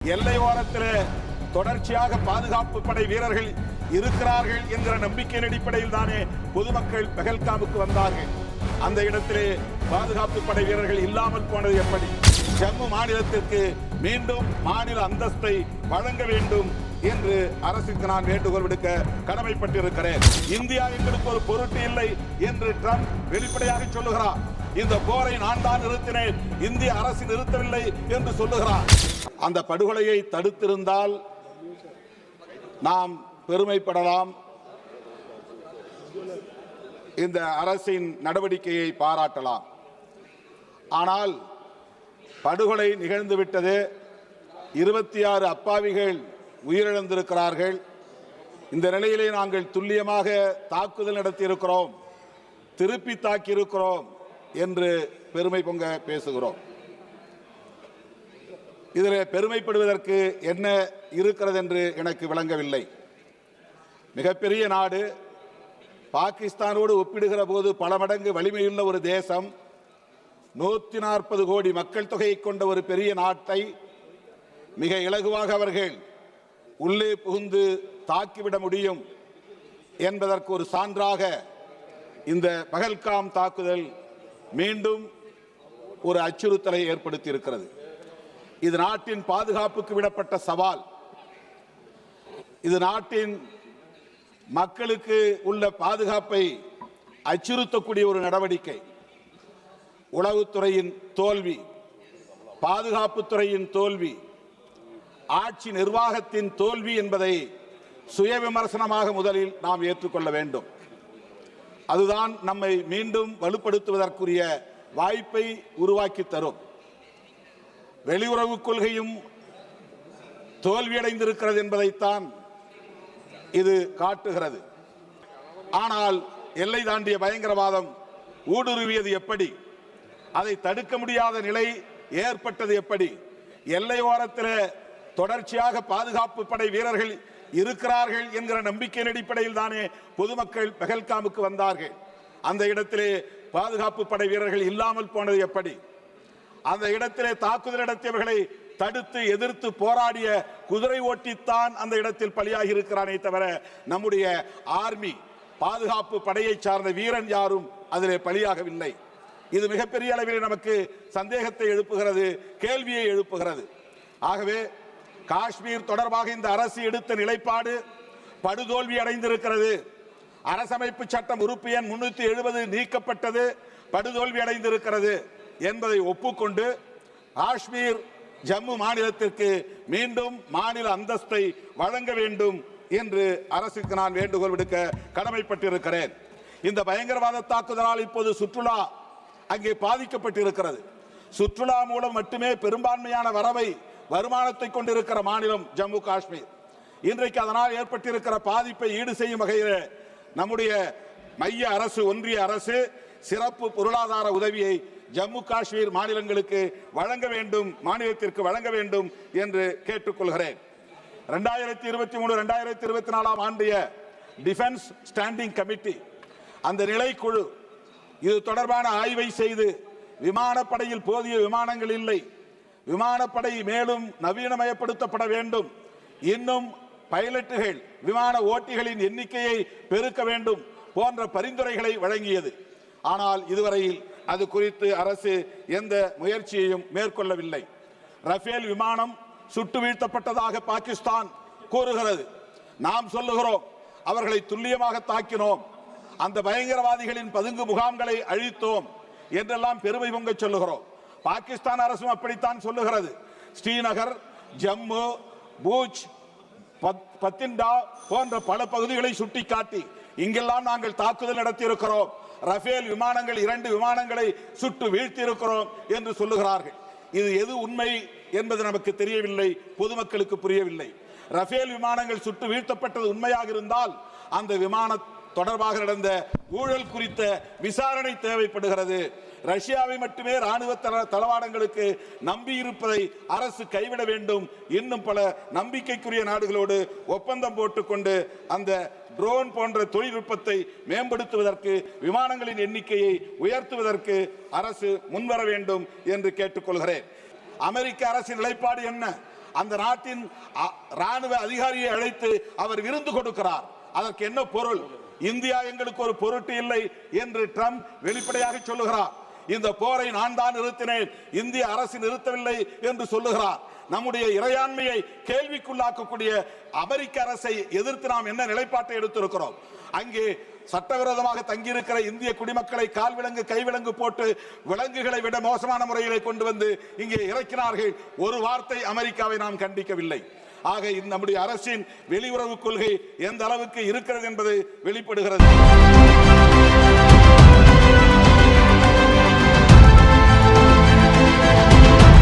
எல்லையோரத்தில் தொடர்ச்சியாக பாதுகாப்பு படை வீரர்கள் இருக்கிறார்கள் என்கிற நம்பிக்கையின் அடிப்படையில் தானே பொதுமக்கள் பஹல்காமுக்கு வந்தார்கள். அந்த இடத்திலே பாதுகாப்பு படை வீரர்கள் இல்லாமல் போனது எப்படி? ஜம்மு மாநிலத்திற்கு மீண்டும் மாநில அந்தஸ்தை வழங்க வேண்டும் என்று அரசுக்கு நான் வேண்டுகோள் விடுக்க கடமைப்பட்டிருக்கிறேன். இந்தியா எங்களுக்கு ஒரு பொருட்டு இல்லை என்று ட்ரம்ப் வெளிப்படையாக சொல்லுகிறார். இந்த போரை நான் தான் நிறுத்தினேன், இந்திய அரசு நிறுத்தவில்லை என்று சொல்லுகிறார். அந்த படுகொலையை தடுத்திருந்தால் நாம் பெருமைப்படலாம், இந்த அரசின் நடவடிக்கையை பாராட்டலாம். ஆனால் படுகொலை நிகழ்ந்துவிட்டது. 26 அப்பாவிகள் உயிரிழந்திருக்கிறார்கள். இந்த நிலையிலே நாங்கள் துல்லியமாக தாக்குதல் நடத்தியிருக்கிறோம், திருப்பி தாக்கியிருக்கிறோம் என்று பெருமை பொங்க பேசுகிறோம். இதில் பெருமைப்படுவதற்கு என்ன இருக்கிறது என்று எனக்கு விளங்கவில்லை. மிகப்பெரிய நாடு, பாகிஸ்தானோடு ஒப்பிடுகிற போது பல மடங்கு வலிமையுள்ள ஒரு தேசம், 140 கோடி மக்கள் தொகையை கொண்ட ஒரு பெரிய நாட்டை மிக இலகுவாக அவர்கள் உள்ளே புகுந்து தாக்கிவிட முடியும் என்பதற்கு ஒரு சான்றாக இந்த பஹல்காம் தாக்குதல் மீண்டும் ஒரு அச்சுறுத்தலை ஏற்படுத்தி இருக்கிறது. இது நாட்டின் பாதுகாப்புக்கு விடப்பட்ட சவால். இது நாட்டின் மக்களுக்கு உள்ள பாதுகாப்பை அச்சுறுத்தக்கூடிய ஒரு நடவடிக்கை. உளவுத்துறையின் தோல்வி, பாதுகாப்புத்துறையின் தோல்வி, ஆட்சி நிர்வாகத்தின் தோல்வி என்பதை சுய விமர்சனமாக முதலில் நாம் ஏற்றுக்கொள்ள வேண்டும். அதுதான் நம்மை மீண்டும் வலுப்படுத்துவதற்குரிய வாய்ப்பை உருவாக்கி தரும். வெளியுறவு கொள்கையும் தோல்வியடைந்திருக்கிறது என்பதைத்தான் இது காட்டுகிறது. ஆனால் எல்லை தாண்டிய பயங்கரவாதம் ஊடுருவியது எப்படி? அதை தடுக்க முடியாத நிலை ஏற்பட்டது எப்படி? எல்லையோரத்தில் தொடர்ச்சியாக பாதுகாப்பு படை வீரர்கள் இருக்கிறார்கள் என்கிற நம்பிக்கையின் அடிப்படையில் தானே பொதுமக்கள் பஹல்காமுக்கு வந்தார்கள். அந்த இடத்திலே பாதுகாப்பு படை வீரர்கள் இல்லாமல் போனது எப்படி? அந்த இடத்திலே தாக்குதல் நடத்தியவர்களை தடுத்து எதிர்த்து போராடிய குதிரை ஓட்டித்தான் அந்த இடத்தில் பலியாகி இருக்கிறானே தவிர நம்முடைய ஆர்மி பாதுகாப்பு படையை சார்ந்த வீரன் யாரும் அதிலே பலியாகவில்லை. இது மிகப்பெரிய அளவில் நமக்கு சந்தேகத்தை எழுப்புகிறது, கேள்வியை எழுப்புகிறது. ஆகவே காஷ்மீர் தொடர்பாக இந்த அரசு எடுத்த நிலைப்பாடு படுதோல்வி அடைந்திருக்கிறது. அரசமைப்பு சட்டம் உறுப்பு எண் 370 நீக்கப்பட்டது, படுதோல்வி அடைந்திருக்கிறது என்பதை ஒப்புக்கொண்டு காஷ்மீர் ஜம்மு மாநிலத்திற்கு மீண்டும் மாநில அந்தஸ்தை வழங்க வேண்டும் என்று அரசுக்கு நான் வேண்டுகோள் விடுக்க கடமைப்பட்டிருக்கிறேன். இந்த பயங்கரவாத தாக்குதலால் இப்போது சுற்றுலா அங்கே பாதிக்கப்பட்டிருக்கிறது. சுற்றுலா மூலம் மட்டுமே பெரும்பான்மையான வருமானத்தை கொண்டிருக்கிற மாநிலம் ஜம்மு காஷ்மீர். இன்றைக்கு அதனால் ஏற்பட்டிருக்கிற பாதிப்பை ஈடு செய்யும் வகையில் நம்முடைய மைய அரசு, ஒன்றிய அரசு சிறப்பு பொருளாதார உதவியை ஜம்மு காஷ்மீர் மாநிலங்களுக்கு வழங்க வேண்டும், மாநிலத்திற்கு வழங்க வேண்டும் என்று கேட்டுக்கொள்கிறேன். 2023-2024 ஆண்டிய டிஃபென்ஸ் ஸ்டாண்டிங் கமிட்டி, அந்த நிலைக்குழு இது தொடர்பான ஆய்வை செய்து, விமானப்படையில் போதிய விமானங்கள் இல்லை, விமானப்படை மேலும் நவீனமயப்படுத்தப்பட வேண்டும், இன்னும் பைலட்டுகள், விமான ஓட்டிகளின் எண்ணிக்கையை பெருக்க வேண்டும் போன்ற பரிந்துரைகளை வழங்கியது. ஆனால் இதுவரையில் அது குறித்து அரசு எந்த முயற்சியையும் மேற்கொள்ளவில்லை. ரஃபேல் விமானம் சுட்டு வீழ்த்தப்பட்டதாக பாகிஸ்தான் கூறுகிறது. நாம் சொல்லுகிறோம் அவர்களை துல்லியமாக தாக்கினோம், அந்த பயங்கரவாதிகளின் பதுங்கு முகாம்களை அழித்தோம் என்றெல்லாம் பெருமை பொங்க சொல்லுகிறோம். பாகிஸ்தான் அரசும் அப்படித்தான் சொல்லுகிறது. ஸ்ரீநகர், ஜம்மு, பூஜ், பத்திண்டா போன்ற பல பகுதிகளை சுட்டிக்காட்டி இங்கெல்லாம் நாங்கள் தாக்குதல் நடத்தியிருக்கிறோம், ரஃபேல் விமானங்கள் 2 விமானங்களை சுட்டு வீழ்த்தியிருக்கிறோம் என்று சொல்லுகிறார்கள். இது எது உண்மை என்பது நமக்கு தெரியவில்லை, பொதுமக்களுக்கு புரியவில்லை. ரஃபேல் விமானங்கள் சுட்டு வீழ்த்தப்பட்டது உண்மையாக இருந்தால் அந்த விமான தொடர்பாக நடந்த ஊழல் குறித்த விசாரணை தேவைப்படுகிறது. ரஷ்யாவை மட்டுமே ராணுவ தளவாடங்களுக்கு நம்பியிருப்பதை அரசு கைவிட வேண்டும். இன்னும் பல நம்பிக்கைக்குரிய நாடுகளோடு ஒப்பந்தம் போட்டுக்கொண்டு அந்த ட்ரோன் போன்ற தொழில்நுட்பத்தை மேம்படுத்துவதற்கு, விமானங்களின் எண்ணிக்கையை உயர்த்துவதற்கு அரசு முன்வர வேண்டும் என்று கேட்டுக்கொள்கிறேன். அமெரிக்க அரசின் நிலைப்பாடு என்ன? அந்த நாட்டின் ராணுவ அதிகாரியை அழைத்து அவர் விருந்து கொடுக்கிறார். அதற்கு என்ன பொருள்? இந்தியா எங்களுக்கு ஒரு பொருட்டு இல்லை என்று ட்ரம்ப் வெளிப்படையாக சொல்லுகிறார். இந்த போரை நான் தான் நிறுத்தினேன், இந்திய அரசு நிறுத்தவில்லை என்று சொல்லுகிறார். நம்முடைய இறையாண்மையை கேள்விக்குள்ளாக்கக்கூடிய அமெரிக்க அரசை எதிர்த்து நாம் என்ன நிலைப்பாட்டை எடுத்திருக்கிறோம்? அங்கே சட்டவிரோதமாக தங்கியிருக்கிற இந்திய குடிமக்களை கால்விலங்கு கைவிலங்கு போட்டு விலங்குகளை விட மோசமான முறையிலே கொண்டு வந்து இங்கே இறக்கினார்கள். ஒரு வார்த்தை அமெரிக்காவை நாம் கண்டிக்கவில்லை. ஆக நம்முடைய அரசின் வெளியுறவு கொள்கை எந்த அளவுக்கு இருக்கிறது என்பது வெளிப்படுகிறது.